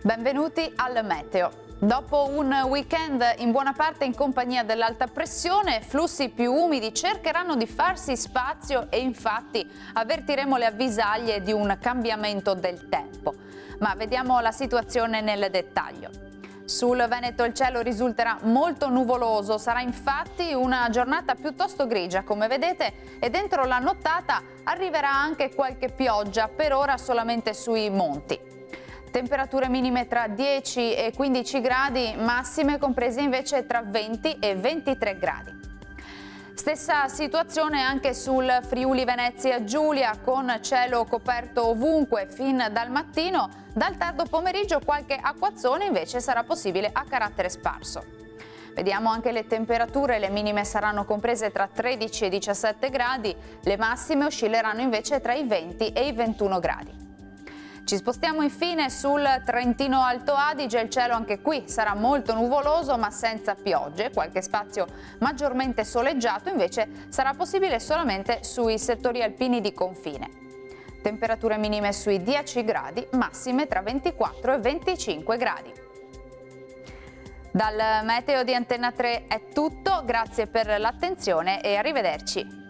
Benvenuti al Meteo. Dopo un weekend in buona parte in compagnia dell'alta pressione, flussi più umidi cercheranno di farsi spazio e infatti avvertiremo le avvisaglie di un cambiamento del tempo. Ma vediamo la situazione nel dettaglio. Sul Veneto il cielo risulterà molto nuvoloso, sarà infatti una giornata piuttosto grigia come vedete e dentro la nottata arriverà anche qualche pioggia, per ora solamente sui monti. Temperature minime tra 10 e 15 gradi, massime comprese invece tra 20 e 23 gradi. Stessa situazione anche sul Friuli Venezia Giulia, con cielo coperto ovunque fin dal mattino. Dal tardo pomeriggio qualche acquazzone invece sarà possibile a carattere sparso. Vediamo anche le temperature, le minime saranno comprese tra 13 e 17 gradi, le massime oscilleranno invece tra i 20 e i 21 gradi. Ci spostiamo infine sul Trentino Alto Adige, il cielo anche qui sarà molto nuvoloso ma senza piogge, qualche spazio maggiormente soleggiato invece sarà possibile solamente sui settori alpini di confine. Temperature minime sui 10 gradi, massime tra 24 e 25 gradi. Dal Meteo di Antenna 3 è tutto, grazie per l'attenzione e arrivederci.